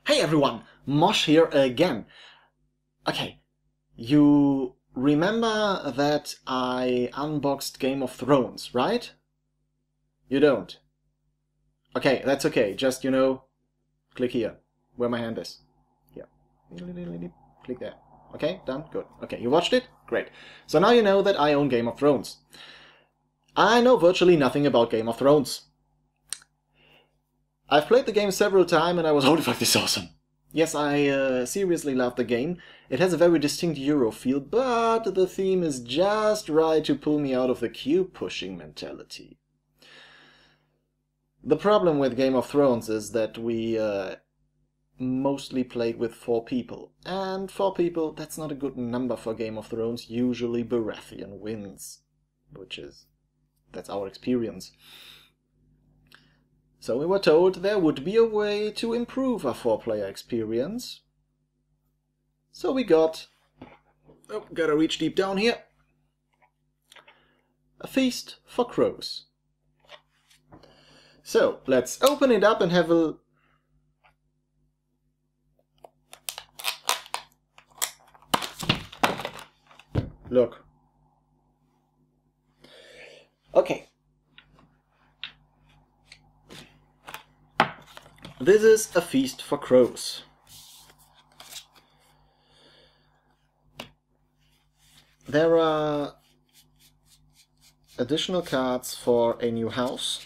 Hey everyone, Mosh here again. Okay, you remember that I unboxed Game of Thrones, right? You don't? Okay, that's okay. Just, click here, where my hand is. Here. Click there. Okay, done? Good. Okay, you watched it? Great. So now you know that I own Game of Thrones. I know virtually nothing about Game of Thrones. I've played the game several times and I was, holy fuck, this is awesome. Yes, I seriously love the game. It has a very distinct Euro feel, but the theme is just right to pull me out of the cube-pushing mentality. The problem with Game of Thrones is that we mostly played with 4 people. And 4 people, that's not a good number for Game of Thrones. Usually Baratheon wins, that's our experience. So we were told there would be a way to improve our 4-player experience. So we got, gotta reach deep down here, a feast for crows. So let's open it up and have a look. Okay. This is a feast for crows. There are additional cards for a new house.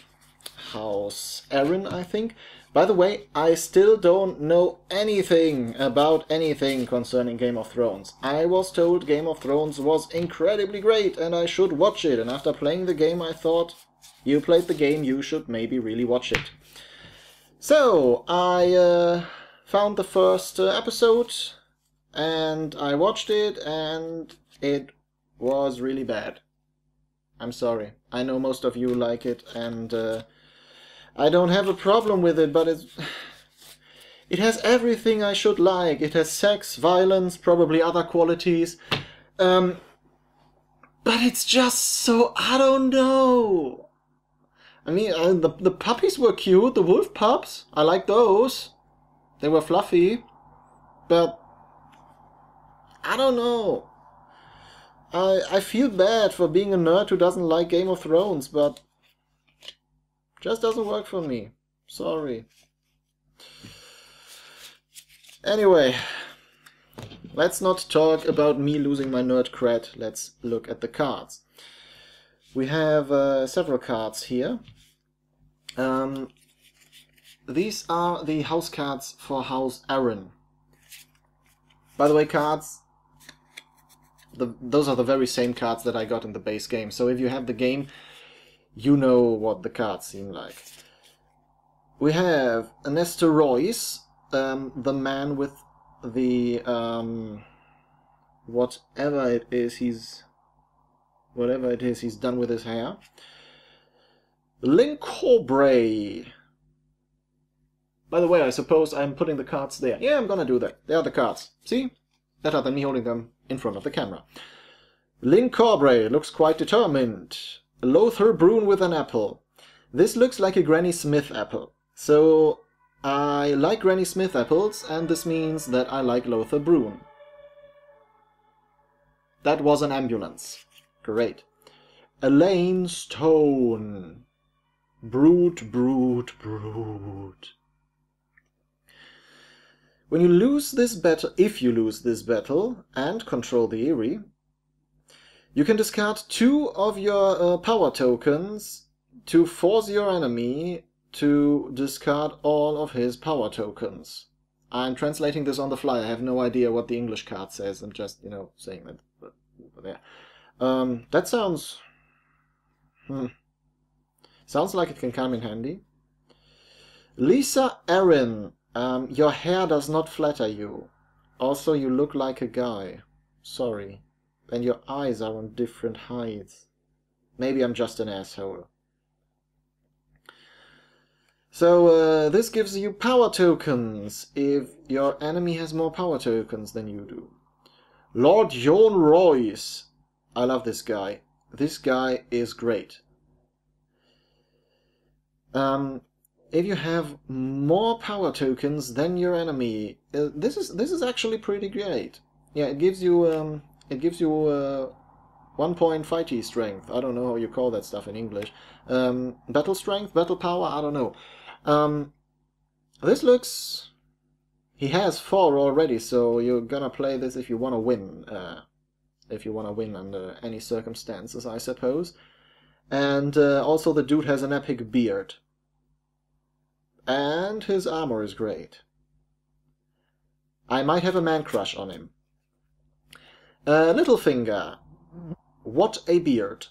House Aaron, I think. By the way, I still don't know anything about anything concerning Game of Thrones. I was told Game of Thrones was incredibly great and I should watch it. And after playing the game, I thought, you played the game, you should maybe really watch it. So, I found the first episode, and I watched it, and it was really bad. I'm sorry. I know most of you like it, and I don't have a problem with it, but it has everything I should like. It has sex, violence, probably other qualities, but it's just so, I don't know. I mean, the puppies were cute, the wolf pups. I like those. They were fluffy. But I don't know. I feel bad for being a nerd who doesn't like Game of Thrones, but just doesn't work for me. Sorry. Anyway, let's not talk about me losing my nerd cred. Let's look at the cards. We have several cards here. These are the house cards for House Aaron. By the way, cards, those are the very same cards that I got in the base game. So if you have the game, you know what the cards seem like. We have Nestor Royce, the man with the whatever it is he's done with his hair. Lincobre. By the way, I suppose I'm putting the cards there. Yeah, I'm gonna do that. There are the cards. See? Better than me holding them in front of the camera. Lincobre looks quite determined. Lothar Brune with an apple. This looks like a Granny Smith apple. So I like Granny Smith apples, and this means that I like Lothar Brune. That was an ambulance. Great. Elaine Stone. Brute, brute, brute. When you lose this battle, if you lose this battle and control the Eyrie, you can discard 2 of your power tokens to force your enemy to discard all of his power tokens. I'm translating this on the fly. I have no idea what the English card says. I'm just, saying that. But there. That sounds... Sounds like it can come in handy. Lisa Aaron, your hair does not flatter you. Also, you look like a guy. Sorry. And your eyes are on different heights. Maybe I'm just an asshole. So, this gives you power tokens if your enemy has more power tokens than you do. Lord Jon Royce. I love this guy. This guy is great. if you have more power tokens than your enemy, this is actually pretty great. Yeah, it gives you 1 point fighty strength. I don't know how you call that stuff in English. Battle strength, battle power. I don't know. This looks. He has 4 already, so you're gonna play this if you wanna win. If you wanna win under any circumstances, I suppose. And also the dude has an epic beard. And his armor is great. I might have a man crush on him. Littlefinger. What a beard.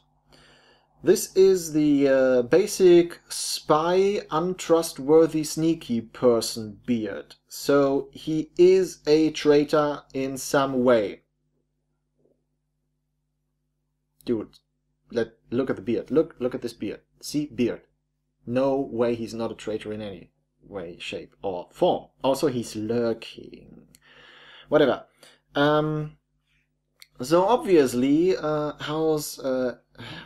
This is the basic spy, untrustworthy, sneaky person beard. So he is a traitor in some way. Dude, look at the beard. Look at this beard. See, beard. No way he's not a traitor in any way, shape, or form. Also, he's lurking. Whatever. So obviously, how's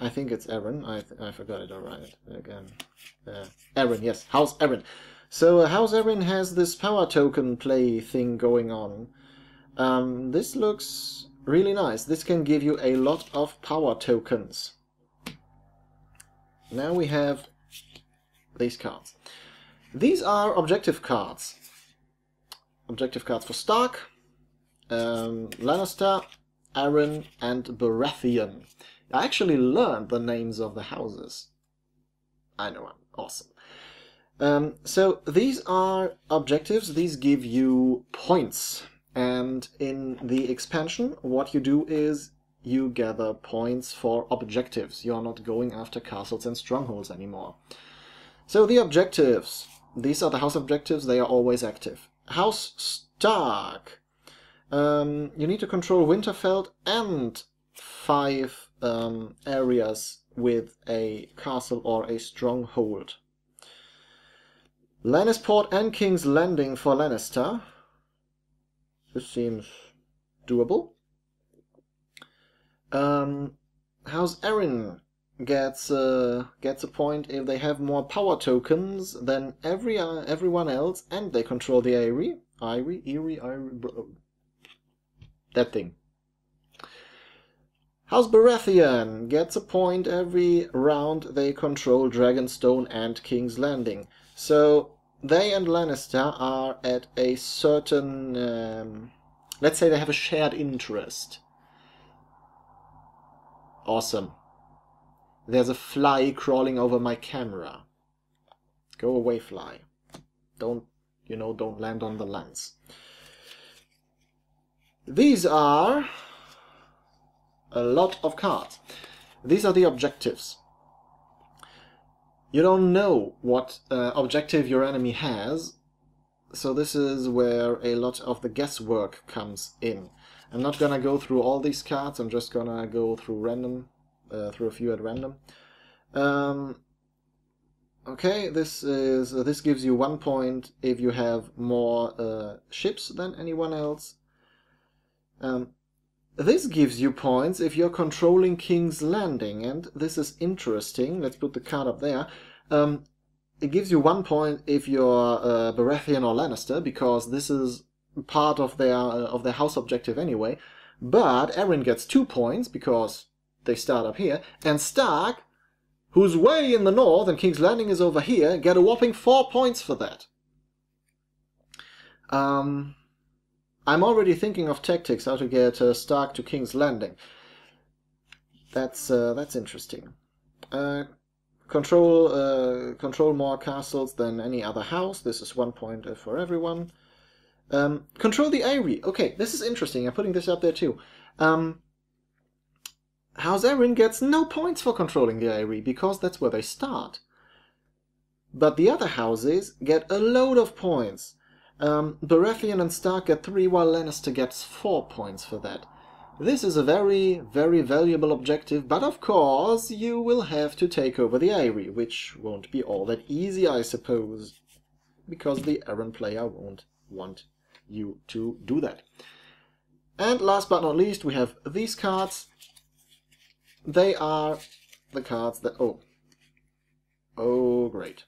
I think it's Aaron. I forgot it alright again. Aaron, yes. How's Aaron? So How's Aaron has this power token play thing going on. This looks really nice. This can give you a lot of power tokens. Now we have these cards. These are objective cards. Objective cards for Stark, Lannister, Aaron, and Baratheon. I actually learned the names of the houses. I know, I'm awesome. So these are objectives. These give you points. And in the expansion, what you do is you gather points for objectives. You're not going after castles and strongholds anymore. So the objectives. These are the house objectives. They are always active. House Stark. You need to control Winterfell and 5 areas with a castle or a stronghold. Lannisport and King's Landing for Lannister. This seems doable. House Aaron gets a point if they have more power tokens than everyone else, and they control the Eyrie. That thing. House Baratheon gets a point every round they control Dragonstone and King's Landing. So they and Lannister are at a certain... let's say they have a shared interest. Awesome. There's a fly crawling over my camera. Go away, fly. Don't land on the lens. These are a lot of cards. These are the objectives. You don't know what objective your enemy has, so this is where a lot of the guesswork comes in. I'm not gonna go through all these cards. I'm just gonna go through random, through a few at random. Okay, this gives you 1 point if you have more ships than anyone else. This gives you points if you're controlling King's Landing, and this is interesting. Let's put the card up there. It gives you 1 point if you're Baratheon or Lannister, because this is part of their house objective anyway. But Aaron gets 2 points because they start up here, and Stark, who's way in the north and King's Landing is over here, get a whopping 4 points for that. I'm already thinking of tactics, how to get Stark to King's Landing. That's interesting. Control more castles than any other house. This is 1 point for everyone. Control the Eyrie. Okay, this is interesting. I'm putting this up there too. House Aaron gets no points for controlling the Eyrie, because that's where they start. But the other houses get a load of points. Baratheon and Stark get 3, while Lannister gets 4 points for that. This is a very, very valuable objective, but of course you will have to take over the Eyrie, which won't be all that easy, I suppose, because the Aaron player won't want you to do that. And last but not least, we have these cards. They are the cards that... Oh, great.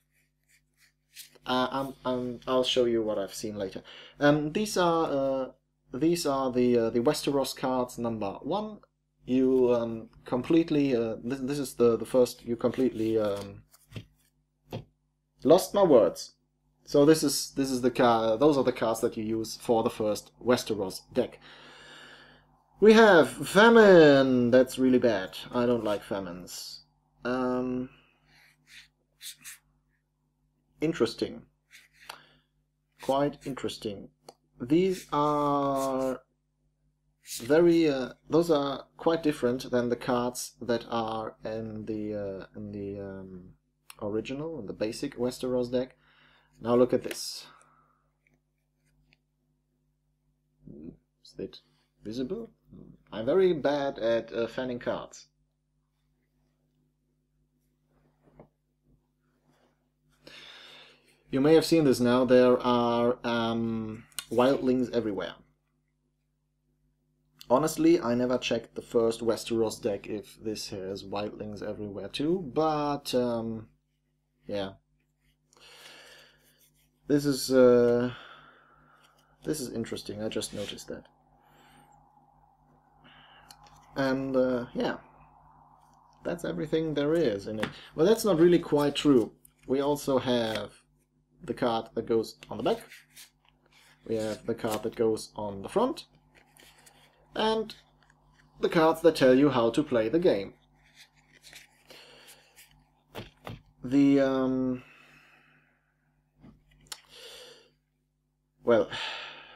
I'll show you what I've seen later. These are the Westeros cards number 1. You completely this is the first. You completely lost my words. So this is the card. Those are the cards that you use for the first Westeros deck. We have Famine. That's really bad. I don't like famines. Interesting. Quite interesting. These are very. Those are quite different than the cards that are in the original, in the basic Westeros deck. Now look at this. Is it visible? I'm very bad at fanning cards. You may have seen this now. There are wildlings everywhere. Honestly, I never checked the first Westeros deck if this has wildlings everywhere too, but yeah. This is interesting. I just noticed that. And yeah, that's everything there is in it. Well, that's not really quite true. We also have the card that goes on the back. We have the card that goes on the front. And the cards that tell you how to play the game. Well,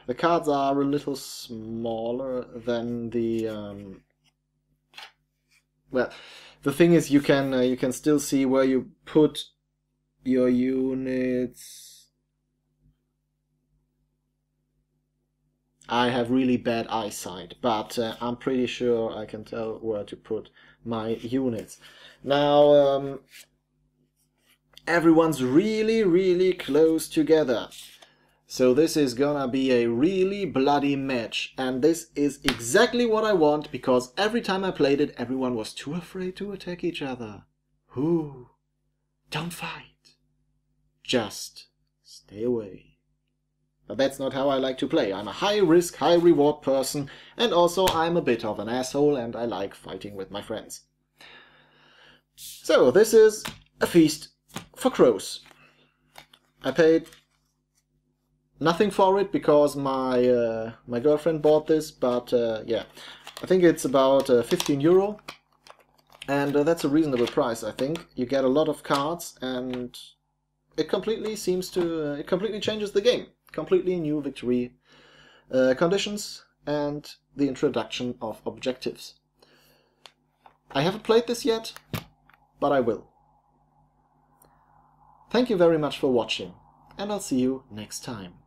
the cards are a little smaller than the well, the thing is, you can still see where you put your units. I have really bad eyesight, but I'm pretty sure I can tell where to put my units. Now, everyone's really close together. So this is gonna be a really bloody match, and this is exactly what I want, because every time I played it, everyone was too afraid to attack each other. Whoo! Don't fight. Just stay away. But that's not how I like to play. I'm a high-risk, high-reward person, and also I'm a bit of an asshole, and I like fighting with my friends. So this is a feast for crows. I paid nothing for it because my my girlfriend bought this, but yeah, I think it's about 15 euro, and that's a reasonable price. I think you get a lot of cards, and it completely it completely changes the game. Completely new victory conditions and the introduction of objectives. I haven't played this yet, but I will. Thank you very much for watching, and I'll see you next time.